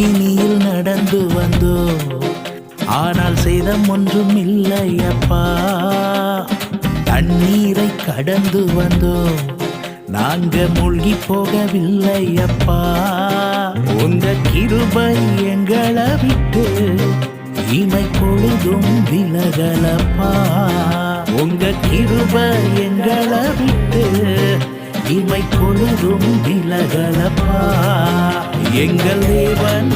அக்கினியில் நடந்து வந்தோம், ஆனால் சேதம் ஒன்றும் இல்லையப்பா. தண்ணீரை கடந்து வந்தோம், நாங்க மூழ்கி போகவில்லையப்பா. உங்க கிருபை எங்களை விட்டு இமை பொழுதும் விலகலப்பா. உங்க கிருபை எங்களை விட்டு இமை பொழுதும் விலகலப்பா. எங்கள் தேவன்